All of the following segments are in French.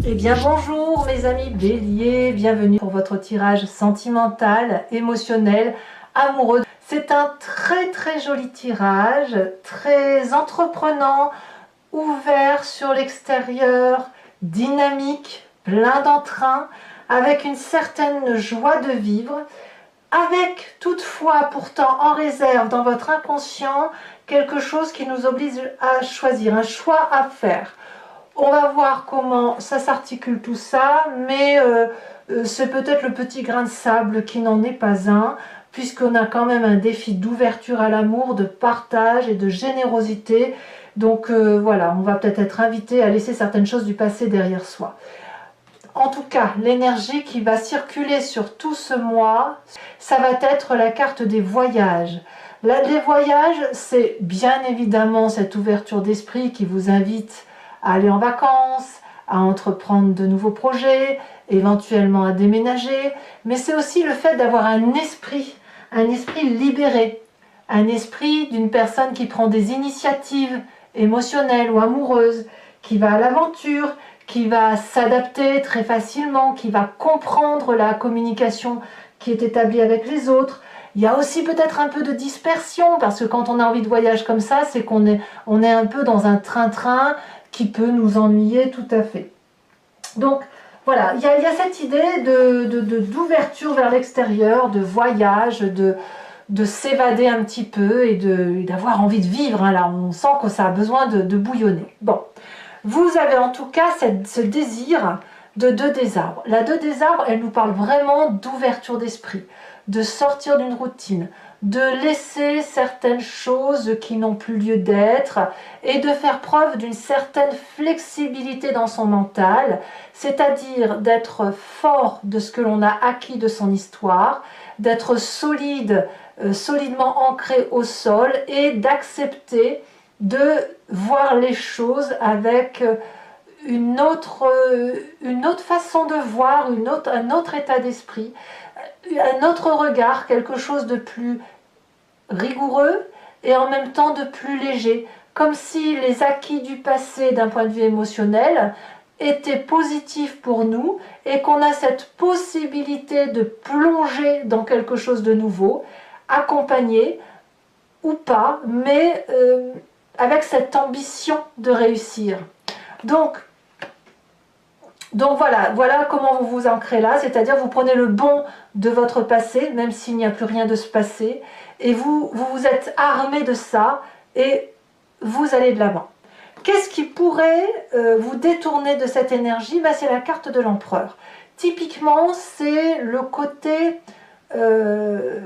Eh bien bonjour mes amis Bélier, bienvenue pour votre tirage sentimental, émotionnel, amoureux. C'est un très joli tirage, très entreprenant, ouvert sur l'extérieur, dynamique, plein d'entrain, avec une certaine joie de vivre, avec toutefois pourtant en réserve dans votre inconscient quelque chose qui nous oblige à choisir, un choix à faire. On va voir comment ça s'articule tout ça, mais c'est peut-être le petit grain de sable qui n'en est pas un, puisqu'on a quand même un défi d'ouverture à l'amour, de partage et de générosité. Donc voilà, on va peut-être être invité à laisser certaines choses du passé derrière soi. En tout cas, l'énergie qui va circuler sur tout ce mois, ça va être la carte des voyages. Les voyages, c'est bien évidemment cette ouverture d'esprit qui vous invite à aller en vacances, à entreprendre de nouveaux projets, éventuellement à déménager, mais c'est aussi le fait d'avoir un esprit libéré, un esprit d'une personne qui prend des initiatives émotionnelles ou amoureuses, qui va à l'aventure, qui va s'adapter très facilement, qui va comprendre la communication qui est établie avec les autres. Il y a aussi peut-être un peu de dispersion, parce que quand on a envie de voyage comme ça, c'est qu'on est un peu dans un train-train qui peut nous ennuyer tout à fait. Donc voilà, il y a cette idée d'ouverture vers l'extérieur, de voyage, de s'évader un petit peu et d'avoir envie de vivre. Hein, là, on sent que ça a besoin de bouillonner. Bon, vous avez en tout cas ce désir de 2 des arbres. La 2 des arbres, elle nous parle vraiment d'ouverture d'esprit, de sortir d'une routine, de laisser certaines choses qui n'ont plus lieu d'être et de faire preuve d'une certaine flexibilité dans son mental, c'est-à-dire d'être fort de ce que l'on a acquis de son histoire, d'être solide, solidement ancré au sol et d'accepter de voir les choses avec une autre façon de voir, un autre état d'esprit, un autre regard, quelque chose de plus rigoureux et en même temps de plus léger, comme si les acquis du passé d'un point de vue émotionnel étaient positifs pour nous et qu'on a cette possibilité de plonger dans quelque chose de nouveau, accompagné ou pas, mais avec cette ambition de réussir. Donc voilà comment vous vous ancrez là, c'est-à-dire vous prenez le bon de votre passé, même s'il n'y a plus rien de ce passé, et vous êtes armé de ça, et vous allez de l'avant. Qu'est-ce qui pourrait vous détourner de cette énergie? C'est la carte de l'empereur. Typiquement, c'est le côté, je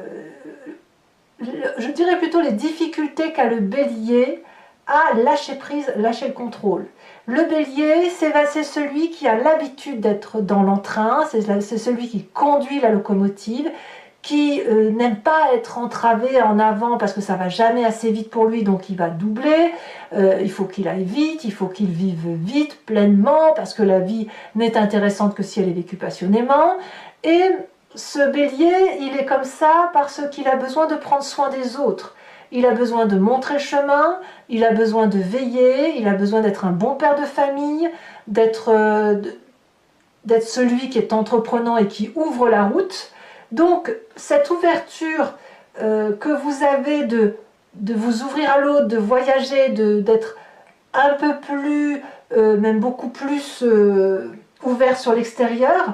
dirais plutôt les difficultés qu'a le bélier à lâcher prise, lâcher le contrôle. Le bélier, c'est celui qui a l'habitude d'être dans l'entrain, c'est celui qui conduit la locomotive, qui n'aime pas être entravé en avant parce que ça va jamais assez vite pour lui, donc il va doubler, il faut qu'il aille vite, il faut qu'il vive vite, pleinement, parce que la vie n'est intéressante que si elle est vécue passionnément. Et ce bélier, il est comme ça parce qu'il a besoin de prendre soin des autres. Il a besoin de montrer le chemin, il a besoin de veiller, il a besoin d'être un bon père de famille, d'être celui qui est entreprenant et qui ouvre la route. Donc cette ouverture que vous avez de vous ouvrir à l'autre, de voyager, d'être un peu plus, même beaucoup plus ouvert sur l'extérieur,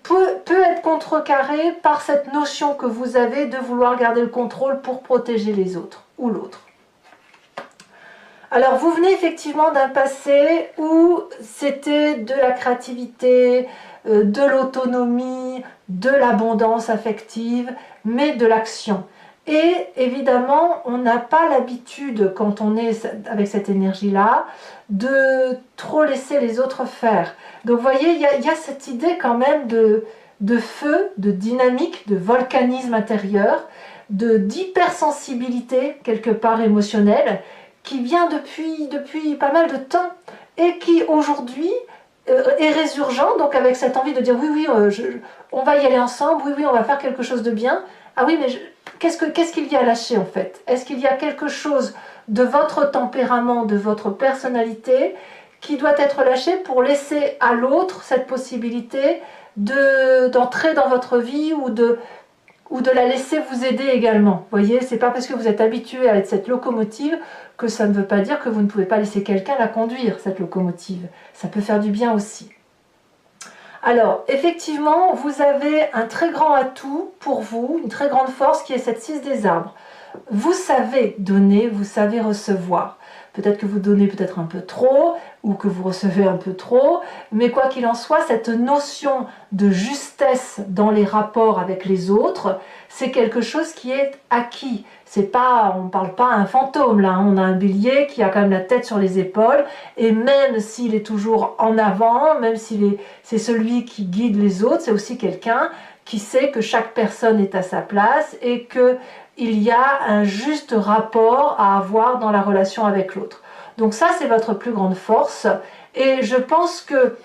peut être contrecarré par cette notion que vous avez de vouloir garder le contrôle pour protéger les autres ou l'autre. Alors vous venez effectivement d'un passé où c'était de la créativité, de l'autonomie, de l'abondance affective, mais de l'action. Et évidemment, on n'a pas l'habitude, quand on est avec cette énergie-là, de trop laisser les autres faire. Donc vous voyez, il y a cette idée quand même de feu, de dynamique, de volcanisme intérieur, d'hypersensibilité quelque part émotionnelle, qui vient depuis pas mal de temps et qui aujourd'hui est résurgent, donc avec cette envie de dire oui, on va y aller ensemble, oui, on va faire quelque chose de bien. Ah oui, mais qu'est-ce qu'il y a à lâcher en fait? Est-ce qu'il y a quelque chose de votre tempérament, de votre personnalité qui doit être lâché pour laisser à l'autre cette possibilité d'entrer dans votre vie ou de la laisser vous aider également. Vous voyez, c'est pas parce que vous êtes habitué à être cette locomotive que ça ne veut pas dire que vous ne pouvez pas laisser quelqu'un la conduire, cette locomotive. Ça peut faire du bien aussi. Alors, effectivement, vous avez un très grand atout pour vous, une très grande force qui est cette 6 des arbres. Vous savez donner, vous savez recevoir. Peut-être que vous donnez peut-être un peu trop, ou que vous recevez un peu trop, mais quoi qu'il en soit, cette notion de justesse dans les rapports avec les autres, c'est quelque chose qui est acquis. C'est pas, on ne parle pas à un fantôme là, on a un bélier qui a quand même la tête sur les épaules, et même s'il est toujours en avant, même c'est celui qui guide les autres, c'est aussi quelqu'un qui sait que chaque personne est à sa place et que il y a un juste rapport à avoir dans la relation avec l'autre. Donc ça, c'est votre plus grande force. Et je pense que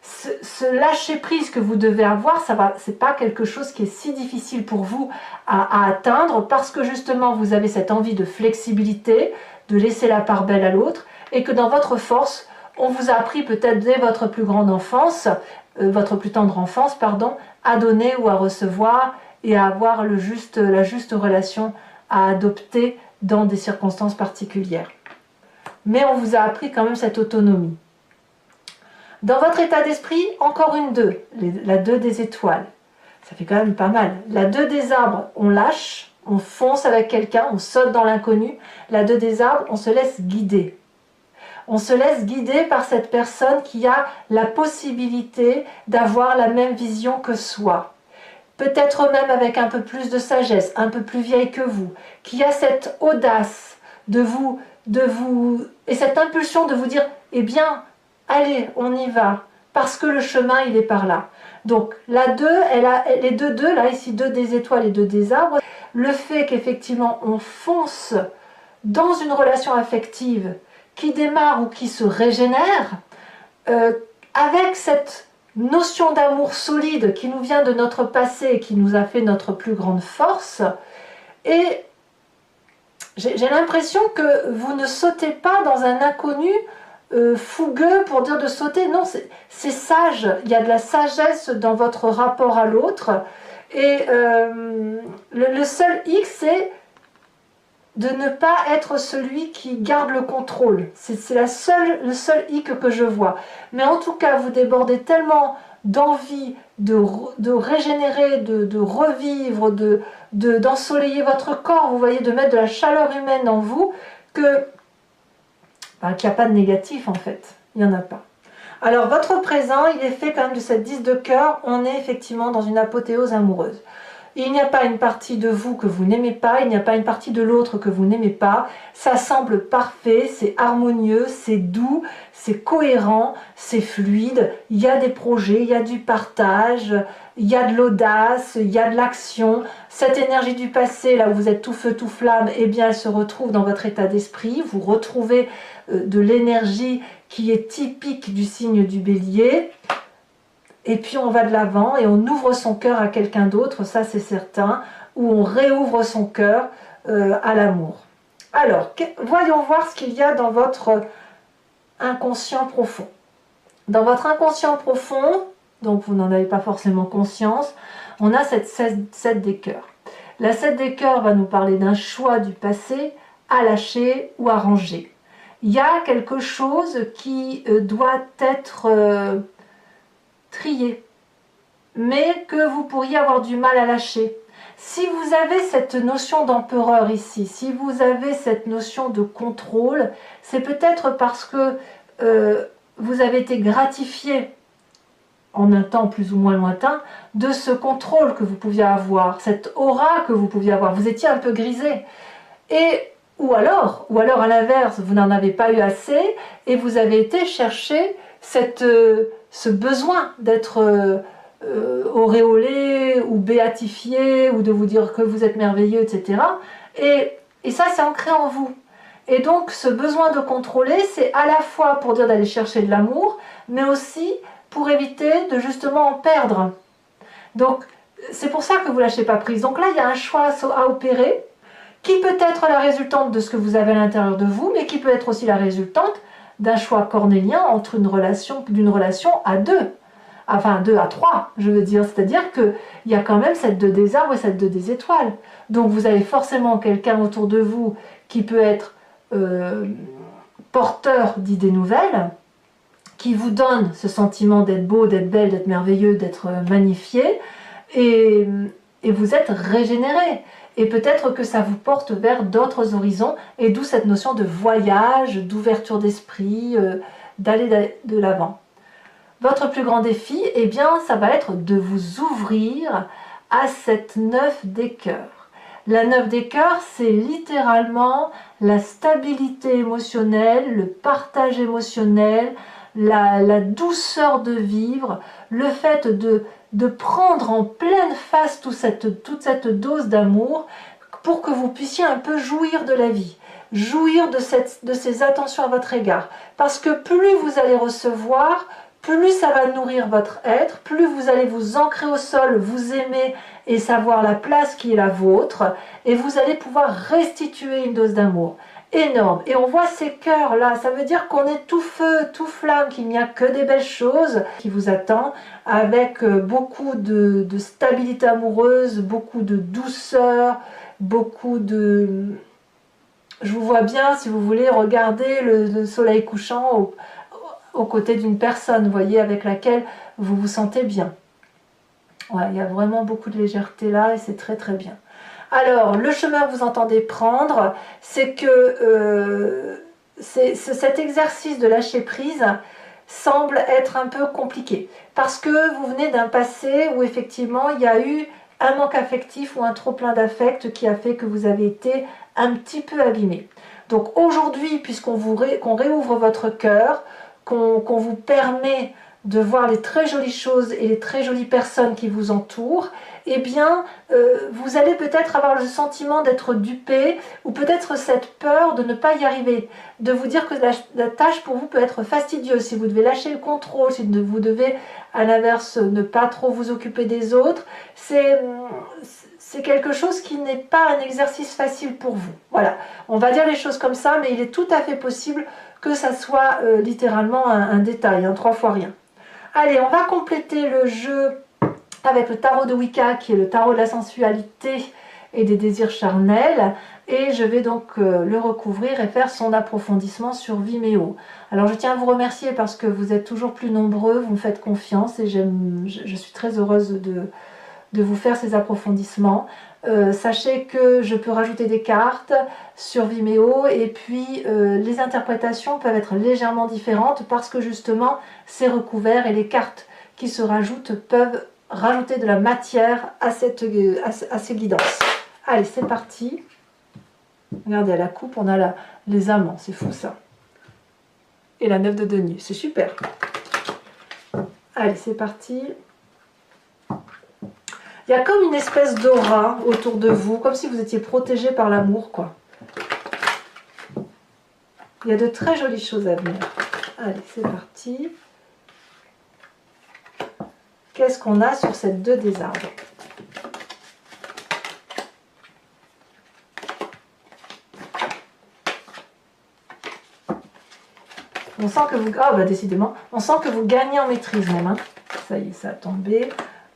ce lâcher-prise que vous devez avoir, c'est pas quelque chose qui est si difficile pour vous à atteindre, parce que justement, vous avez cette envie de flexibilité, de laisser la part belle à l'autre, et que dans votre force, on vous a appris peut-être dès votre plus grande enfance, votre plus tendre enfance, pardon, à donner ou à recevoir, et à avoir la juste relation à adopter dans des circonstances particulières. Mais on vous a appris quand même cette autonomie. Dans votre état d'esprit, encore une 2, la 2 des étoiles. Ça fait quand même pas mal. La 2 des arbres, on lâche, on fonce avec quelqu'un, on saute dans l'inconnu. La 2 des arbres, on se laisse guider. On se laisse guider par cette personne qui a la possibilité d'avoir la même vision que soi. Peut-être même avec un peu plus de sagesse, un peu plus vieille que vous, qui a cette audace et cette impulsion de vous dire, eh bien, allez, on y va, parce que le chemin, il est par là. Donc, la 2, les deux, là, ici, 2 des étoiles et 2 des arbres, le fait qu'effectivement, on fonce dans une relation affective qui démarre ou qui se régénère, avec cette notion d'amour solide qui nous vient de notre passé et qui nous a fait notre plus grande force. Et j'ai l'impression que vous ne sautez pas dans un inconnu fougueux pour dire de sauter. Non, c'est sage. Il y a de la sagesse dans votre rapport à l'autre. Et le seul hic, c'est de ne pas être celui qui garde le contrôle. C'est le seul hic que je vois. Mais en tout cas, vous débordez tellement d'envie de régénérer, de revivre, d'ensoleiller votre corps, vous voyez, de mettre de la chaleur humaine en vous, qu'il n'y a pas de négatif en fait. Il n'y en a pas. Alors votre présent, il est fait quand même de cette 10 de cœur. On est effectivement dans une apothéose amoureuse. Il n'y a pas une partie de vous que vous n'aimez pas, il n'y a pas une partie de l'autre que vous n'aimez pas. Ça semble parfait, c'est harmonieux, c'est doux, c'est cohérent, c'est fluide. Il y a des projets, il y a du partage, il y a de l'audace, il y a de l'action. Cette énergie du passé, là où vous êtes tout feu, tout flamme, eh bien elle se retrouve dans votre état d'esprit. Vous retrouvez de l'énergie qui est typique du signe du Bélier. Et puis on va de l'avant et on ouvre son cœur à quelqu'un d'autre, ça c'est certain, ou on réouvre son cœur à l'amour. Alors, voyons voir ce qu'il y a dans votre inconscient profond. Dans votre inconscient profond, donc vous n'en avez pas forcément conscience, on a cette 7 des cœurs. La 7 des cœurs va nous parler d'un choix du passé à lâcher ou à ranger. Il y a quelque chose qui doit être trié, mais que vous pourriez avoir du mal à lâcher. Si vous avez cette notion d'empereur ici, si vous avez cette notion de contrôle, c'est peut-être parce que vous avez été gratifié en un temps plus ou moins lointain de ce contrôle que vous pouviez avoir, cette aura que vous pouviez avoir. Vous étiez un peu grisé. Ou alors à l'inverse, vous n'en avez pas eu assez et vous avez été chercher ce besoin d'être auréolé ou béatifié ou de vous dire que vous êtes merveilleux, etc. Et ça, c'est ancré en vous. Et donc, ce besoin de contrôler, c'est à la fois pour dire d'aller chercher de l'amour, mais aussi pour éviter de justement en perdre. Donc, c'est pour ça que vous ne lâchez pas prise. Donc là, il y a un choix à opérer qui peut être la résultante de ce que vous avez à l'intérieur de vous, mais qui peut être aussi la résultante d'un choix cornélien entre d'une relation à deux. Enfin, 2 à 3, je veux dire. C'est-à-dire qu'il y a quand même cette 2 des arbres et cette 2 des étoiles. Donc vous avez forcément quelqu'un autour de vous qui peut être porteur d'idées nouvelles, qui vous donne ce sentiment d'être beau, d'être belle, d'être merveilleux, d'être magnifié, et vous êtes régénéré. Et peut-être que ça vous porte vers d'autres horizons, et d'où cette notion de voyage, d'ouverture d'esprit, d'aller de l'avant. Votre plus grand défi, eh bien, ça va être de vous ouvrir à cette 9 des cœurs. La 9 des cœurs, c'est littéralement la stabilité émotionnelle, le partage émotionnel, la douceur de vivre, le fait de prendre en pleine face toute cette dose d'amour pour que vous puissiez un peu jouir de la vie, jouir de ces attentions à votre égard. Parce que plus vous allez recevoir, plus ça va nourrir votre être, plus vous allez vous ancrer au sol, vous aimer et savoir la place qui est la vôtre, et vous allez pouvoir restituer une dose d'amour énorme. Et on voit ces cœurs là, ça veut dire qu'on est tout feu, tout flamme, qu'il n'y a que des belles choses qui vous attendent, avec beaucoup de stabilité amoureuse, beaucoup de douceur, beaucoup de... Je vous vois bien, si vous voulez, regarder le soleil couchant aux côtés d'une personne, vous voyez, avec laquelle vous vous sentez bien. Ouais, il y a vraiment beaucoup de légèreté là et c'est très très bien. Alors, le chemin que vous entendez prendre, c'est que cet exercice de lâcher prise semble être un peu compliqué. Parce que vous venez d'un passé où effectivement il y a eu un manque affectif ou un trop plein d'affect qui a fait que vous avez été un petit peu abîmé. Donc aujourd'hui, puisqu'on réouvre votre cœur, qu'on vous permet de voir les très jolies choses et les très jolies personnes qui vous entourent, eh bien, vous allez peut-être avoir le sentiment d'être dupé, ou peut-être cette peur de ne pas y arriver, de vous dire que la tâche pour vous peut être fastidieuse, si vous devez lâcher le contrôle, si vous devez, à l'inverse, ne pas trop vous occuper des autres, c'est quelque chose qui n'est pas un exercice facile pour vous. Voilà, on va dire les choses comme ça, mais il est tout à fait possible que ça soit littéralement un détail, 3 fois rien. Allez, on va compléter le jeu avec le tarot de Wicca, qui est le tarot de la sensualité et des désirs charnels, et je vais donc le recouvrir et faire son approfondissement sur Vimeo. Alors je tiens à vous remercier parce que vous êtes toujours plus nombreux, vous me faites confiance et je suis très heureuse de vous faire ces approfondissements. Sachez que je peux rajouter des cartes sur Vimeo et puis les interprétations peuvent être légèrement différentes parce que justement c'est recouvert et les cartes qui se rajoutent peuvent rajouter de la matière à ces guidances. Allez, c'est parti. Regardez, à la coupe, on a les amants, c'est fou ça. Et la 9 de denier, c'est super. Allez, c'est parti. Il y a comme une espèce d'aura autour de vous, comme si vous étiez protégé par l'amour, quoi. Il y a de très jolies choses à venir. Allez, c'est parti. Qu'est-ce qu'on a sur cette 2 des arbres? On sent que vous... Ah bah décidément, on sent que vous gagnez en maîtrise même. Hein. Ça y est, ça a tombé.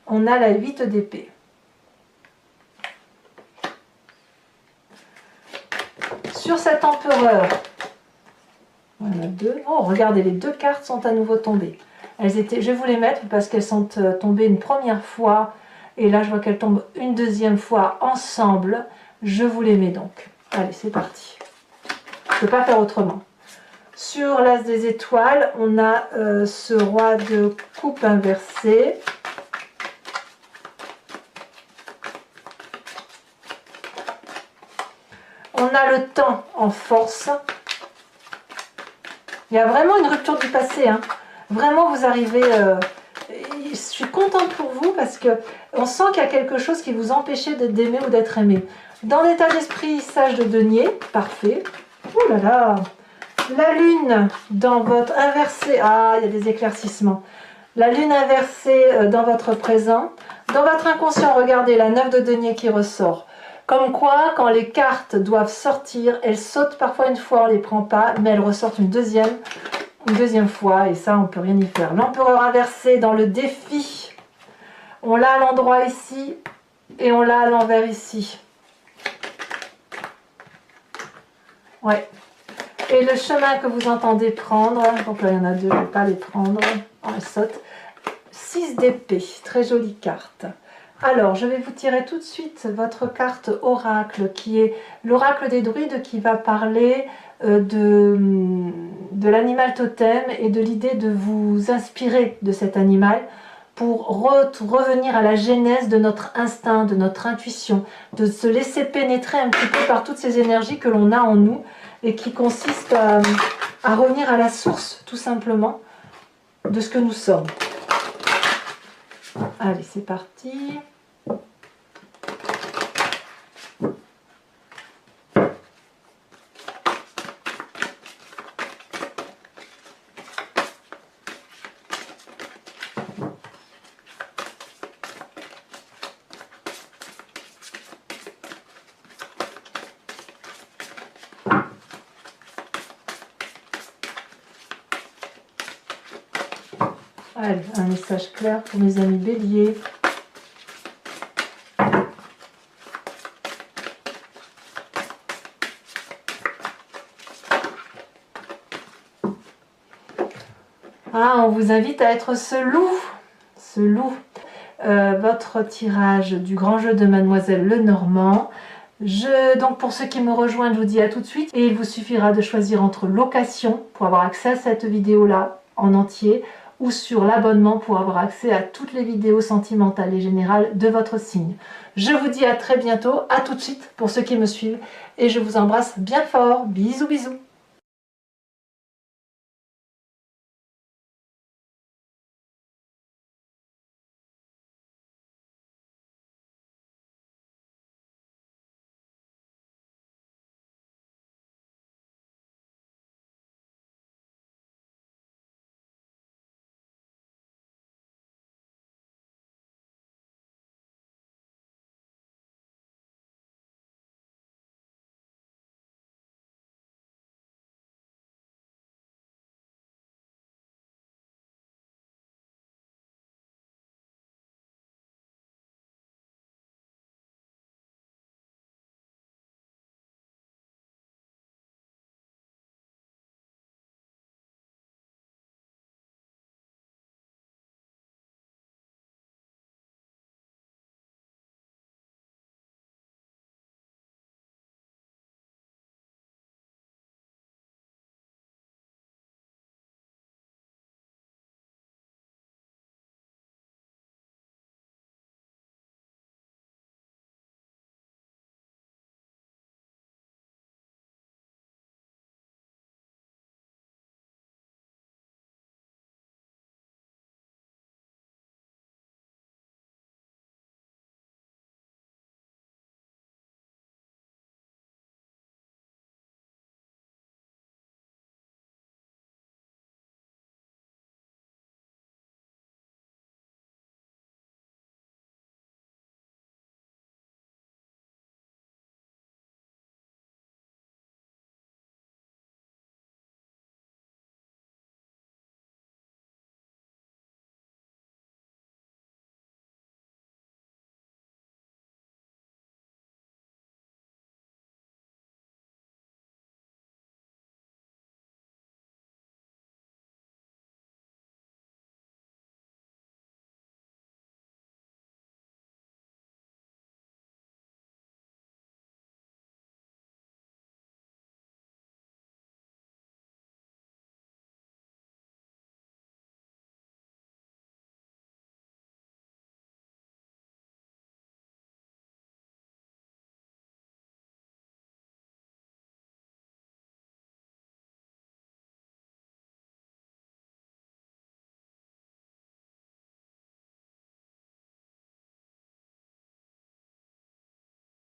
On a la 8 d'épée. Sur cet empereur, on a 2. Oh, regardez, les 2 cartes sont à nouveau tombées. Elles étaient, je vais vous les mettre parce qu'elles sont tombées une première fois. Et là, je vois qu'elles tombent une deuxième fois ensemble. Je vous les mets donc. Allez, c'est parti. Je ne peux pas faire autrement. Sur l'as des étoiles, on a ce roi de coupe inversé. On a le temps en force. Il y a vraiment une rupture du passé. Hein. Vraiment, vous arrivez... je suis contente pour vous parce que on sent qu'il y a quelque chose qui vous empêchait d'aimer ou d'être aimé. Dans l'état d'esprit sage de denier, parfait. Ouh là là. La lune dans votre inversé. Ah, il y a des éclaircissements. La lune inversée dans votre présent. Dans votre inconscient, regardez la 9 de denier qui ressort. Comme quoi, quand les cartes doivent sortir, elles sautent parfois une fois, on ne les prend pas, mais elles ressortent une deuxième fois, et ça, on ne peut rien y faire. L'empereur inversé dans le défi, on l'a à l'endroit ici, et on l'a à l'envers ici. Ouais. Et le chemin que vous entendez prendre, donc là il y en a deux, je ne vais pas les prendre, on saute. 6 d'épée, très jolie carte. Alors, je vais vous tirer tout de suite votre carte oracle, qui est l'oracle des druides, qui va parler de l'animal totem et de l'idée de vous inspirer de cet animal pour revenir à la genèse de notre instinct, de notre intuition, de se laisser pénétrer un petit peu par toutes ces énergies que l'on a en nous et qui consistent à revenir à la source, tout simplement, de ce que nous sommes. Allez, c'est parti. Allez, un message clair pour mes amis béliers. Ah, on vous invite à être ce loup. Votre tirage du grand jeu de Mademoiselle Lenormand. Donc pour ceux qui me rejoignent, je vous dis à tout de suite. Et il vous suffira de choisir entre location pour avoir accès à cette vidéo-là en entier ou sur l'abonnement pour avoir accès à toutes les vidéos sentimentales et générales de votre signe. Je vous dis à très bientôt, à tout de suite pour ceux qui me suivent et je vous embrasse bien fort. Bisous bisous.